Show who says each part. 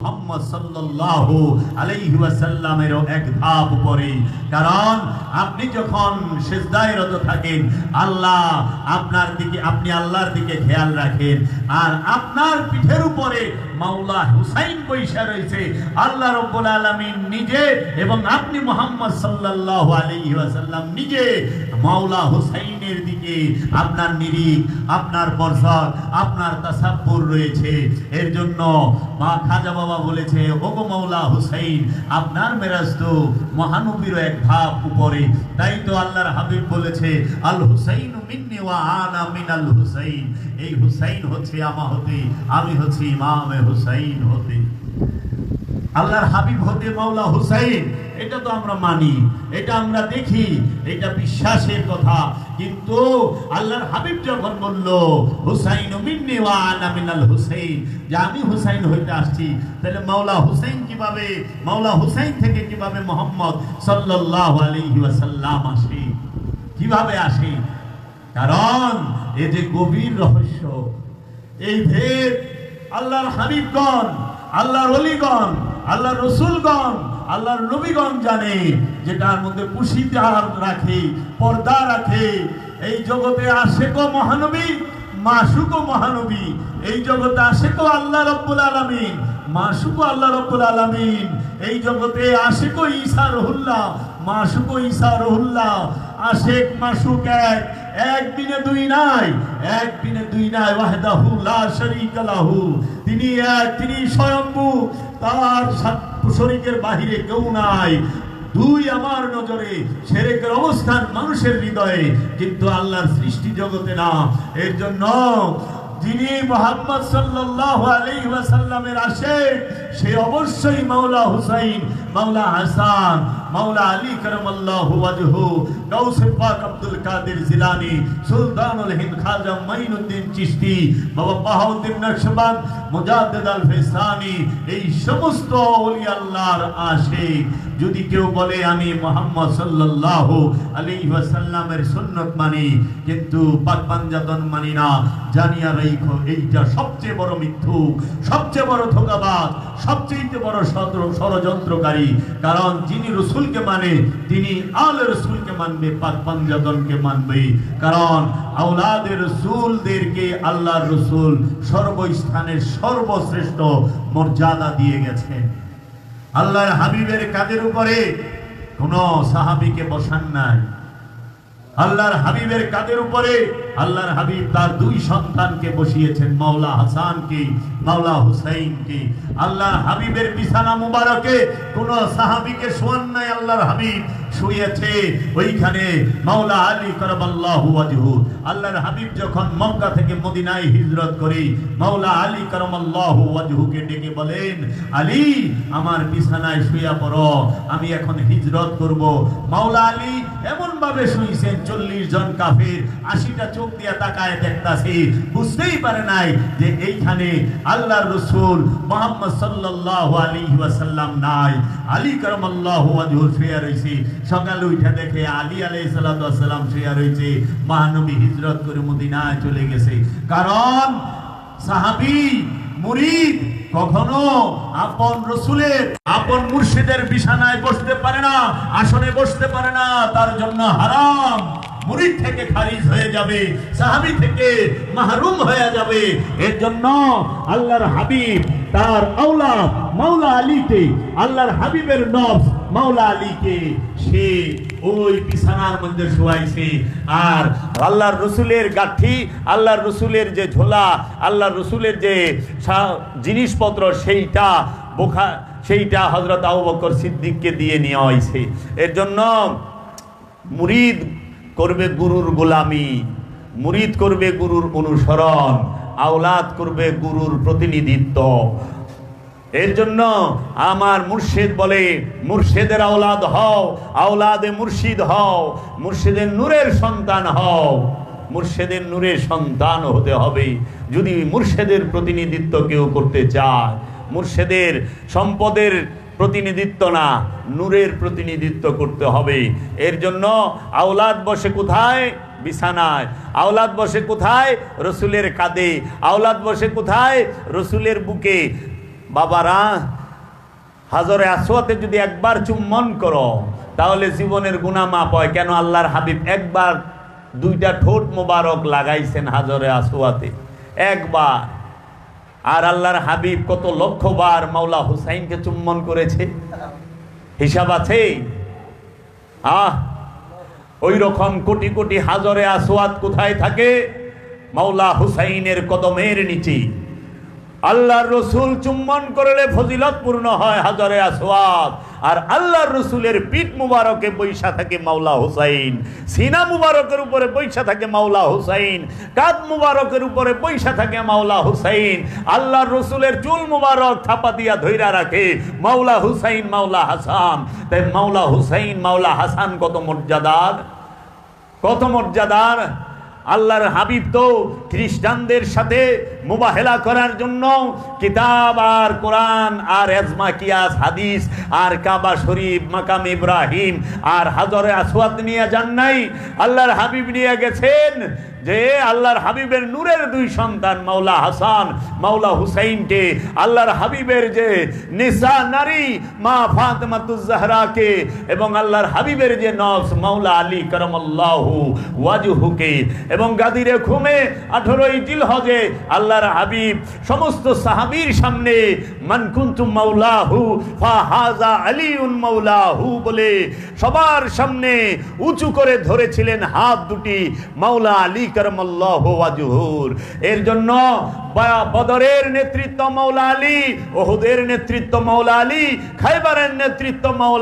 Speaker 1: মুহাম্মদ সাল্লাল্লাহু আলাইহি ওয়াসাল্লামেরও এক ধাপ উপরে। কারণ আপনি যখন সিজদায় রত থাকেন আল্লাহ আপনার দিকে, আপনি আল্লাহর দিকে খেয়াল রাখেন, আর আপনার পিঠের উপরে মাওলা হুসাইন বৈশা রয়েছে। আল্লাহ রাব্বুল আলামিন নিজে এবং আপনি মুহাম্মদ সাল্লাল্লাহু আলাইহি ওয়াসাল্লাম নিজে মাওলা হুসাইনের দিকে আপনার নিরিখ, আপনার বরসাত, আপনার তাসাব্বুর রয়েছে। এর জন্য মা খাজা বাবা বলেছে, ওগো মাওলা হুসাইন, আপনার মেরাজ তো মহানবীর এক ধাপ উপরে। তাই তো আল্লাহর হাবিব বলেছে, আল হুসাইন মিন্নি ওয়া আনা মিনাল হুসাইন। এই হুসাইন হচ্ছে আমা হতে, আমি হচ্ছি ইমামে হুসাইন হতে। আল্লাহর হাবিব হতে মাওলা হুসাইন, এটা তো আমরা মানি, এটা আমরা দেখি, এটা বিশ্বাসের কথা। কিন্তু আল্লাহর হাবিব যখন বলল হুসাইন মিন্নি ওয়া আনা মিনাল হুসাইন, যে আমি হুসাইন হইতে আসছি, তাহলে মাওলা হুসাইন কিভাবে, মাওলা হুসাইন থেকে কিভাবে মুহাম্মদ সাল্লাল্লাহু আলাইহি ওয়াসাল্লাম আসে, কিভাবে আসে? কারণ এই যে গভীর রহস্য, এই ভেদ আল্লাহর হাবিবগণ, আল্লাহর ওলিগণ, আল্লাহর রসুলগণ, আল্লাহর নবীগণ জানে, যেটার মধ্যে পুশিদার রাখে, পর্দা রাখে। এই জগতে আশেকও মহানবী, মাসুকও মহানবী। এই জগতে আশেকও আল্লাহ রাব্বুল আলামিন, মাসুকও আল্লাহ রাব্বুল আলামিন। এই জগতে আশেকও ঈসা রুহুল্লাহ, মাসুকও ঈসা রুহুল্লাহ। আশেক মাসুক এক, একদিনে দুই নাই, একদিনে দুই নাই। ওয়াহদাহু লা শারীকা লাহু, তিনি এক, তিনি স্বয়ম্ভু, তার শরীকের বাহিরে কেউ নাই। দুই, আমার নজরে শিরকের অবস্থান মানুষের হৃদয়ে, কিন্তু আল্লাহর সৃষ্টি জগতে না। এর জন্য যিনি মুহাম্মদ সাল্লাল্লাহু আলাইহি ওয়াসাল্লামের আশিক, সে অবশ্যই মাওলা হুসাইন, মাওলা হাসান, মাওলা আলী কারামাল্লাহু ওয়াজহু, গাউসে পাক আব্দুল কাদের জিলানী, সুলতানুল হিন্দ খাজা মাইনুদ্দিন চিশতি, বাবা বাহাউদ্দিন নকশবন্দ, মুজাদ্দিদ আল ফিসানি, এই সমস্ত ওলি আল্লাহর আশিক। যদি কেউ বলে আমি মুহাম্মদ সাল্লাল্লাহু আলাইহি ওয়াসাল্লামের সুন্নাত মানি, কিন্তু পাক পাঞ্জাতন মানি না, জানিয়া রাখো এইটা সবচেয়ে বড় মিথ্যুক, সবচেয়ে বড় ধোঁকাবাজ, সবচেয়ে বড় ষড়যন্ত্রকারী। কারণ যিনি রসুলকে মানে, তিনি আলে রসুলকে মানবে, পাক পাঞ্জাতনকে মানবে। কারণ আওলাদের রসুলদেরকে আল্লাহর রসুল সর্বস্থানে সর্বশ্রেষ্ঠ মর্যাদা দিয়ে গেছেন। আল্লাহর হাবিবের কাদের উপরে কোন সাহাবীকে বসান নাই। আল্লাহর হাবিবের কাদের উপরে আল্লাহর হাবিব তার দুই সন্তানকে বসিয়েছেন, মাওলা হাসানকে, মাওলা হুসাইনকে। আল্লাহর হাবিবের বিছানা মুবারকে কোন সাহাবীকে শোয়ান নাই, আল্লাহর হাবিব শুয়েছে ওইখানে মাওলা আলী কারামাল্লাহু ওয়াজহু। আল্লাহর হাবিব যখন মক্কা থেকে মদিনায় হিজরত করে মাওলা আলী কারামাল্লাহু ওয়াজহুকে ডেকে বলেন, আলী আমার বিছানায় শুয়ে পড়ো, আমি এখন হিজরত করব। মাওলা আলী এমন ভাবে শুইছেন, 40 জন কাফির 80টা চোখ দিয়ে তাকায় দেখতাছে, বুঝতেই পারে নাই যে এইখানে আল্লাহর রাসূল মুহাম্মদ সাল্লাল্লাহু আলাইহি ওয়াসাল্লাম নাই। আলী কারামাল্লাহু ওয়াজহু শুয়ে রইছে। সকালে উঠে দেখে আলী আলাইহিস সালাতু ওয়াস সালাম শুয়ে রইছে, মহানবী হিজরত করে মদিনায় চলে গেছে। কারণ সাহাবী মুরিদ কখনো আপন রসুলের, আপন মুর্শিদের বিছানায় বসতে পারে না, আসনে বসতে পারে না, তার জন্য হারাম। মুরিদ থেকে খারিজ হয়ে যাবে, সাহাবী থেকে মাহরুম হয়ে যাবে। এর জন্য আল্লাহর হাবিব তার আওলাদ মাওলা আলীকে, আল্লাহর হাবিবের নফস মাওলা আলীকে সে ওই বিছানার মধ্যে শোয়াইছে। আর আল্লাহর রসুলের গাঠি, আল্লাহর রসুলের যে ঝোলা, আল্লাহর রসুলের যে জিনিসপত্র, সেইটা হযরত আবু বকর সিদ্দিককে দিয়ে নেওয়া হয়েছে। এর জন্য মুরিদ করবে গুরুর গোলামি, মুরিদ করবে গুরুর অনুসরণ, আওলাদ করবে গুরুর প্রতিনিধিত্ব। এর জন্য আমার মুর্শিদ বলে, মুর্শিদের আওলাদ হও, আওলাদে মুর্শিদ হও, মুর্শিদের নূরের সন্তান হও। মুর্শিদের নূরের সন্তান হতে হবে যদি মুর্শিদের প্রতিনিধিত্ব কেউ করতে চায়। মুর্শিদের সম্পদের প্রতিনিধিত্ব না, নূরের প্রতিনিধিত্ব করতে হবে। এর জন্য আওলাদ বসে কোথায়? বিছানায়। আওলাদ বসে কোথায়? রসুলের কাঁধে। আওলাদ বসে কোথায়? রসুলের বুকে। বাবারা, হাজরে আসওয়াতে যদি একবার চুম্বন করো তাহলে জীবনের গুনাহ মাফ হয়। কেন? আল্লাহর হাবিব একবার দুইটা ঠোঁট মোবারক লাগাইছেন হাজরে আসওয়াতে, একবার। আর আল্লাহর হাবিব কত লক্ষবার মাওলা হুসাইনকে চুম্বন করেছে, হিসাব আছে? ওই রকম কোটি কোটি হাজরে আসওয়াত কোথায় থাকে? মাওলা হুসাইনের কদমের নিচে। আল্লাহর রসুল চুম্বন করলে ফজিলত পূর্ণ হয় হাজরে আসওয়াত, আর আল্লাহর রসুলের পিঠ মুবারকে বৈশা থাকে মাওলা হুসাইন, সিনা মুবারকের উপরে বৈশা থাকে মাওলা হুসাইন, কাঁধ মুবারকের উপরে বৈশা থাকে মাওলা হুসাইন। আল্লাহর রসুলের চুল মুবারক থাপা দিয়া ধইরা রাখে মাওলা হুসাইন, মাওলা হাসান। তাই মাওলা হুসাইন, মাওলা হাসান কত মর্যাদার, কত মর্যাদার। আল্লাহর হাবিব তো খ্রিস্টানদের সাথে মুবাহেলা করার জন্য কিতাব আর কোরআন আর এজমা কিয়াস হাদিস আর কাবা শরীফ, মাকাম ইব্রাহিম আর হাজরে আসওয়াদ নিয়ে যান নাই, আল্লাহর হাবিব নিয়ে গেছেন। যে আল্লাহর হাবিবের নূরের দুই সন্তান মাওলা হাসান, মাওলা হুসাইনকে আল্লাহর হাবিবের যে নিসা নারী মা ফাতেমাতুজ জাহরাকে এবং আল্লাহর হাবিবের যে নফস মাওলা আলী কারামাল্লাহু ওয়াজহুকে, এবং গাদিরে খুমে 18ই জিলহজে আল্লাহর হাবিব সমস্ত সাহাবীর সামনে মান কুনতু মাওলাহু ফাহাযা আলীউন মাওলাহু বলে সবার সামনে উঁচু করে ধরেছিলেন হাত দুটি মাওলা আলী কারামাল্লাহু ওয়াজহুর। এর জন্য বদরের নেতৃত্ব মাওলা আলী, ওহুদের নেতৃত্ব মাওলা আলী, খায়বারের নেতৃত্ব মাওলা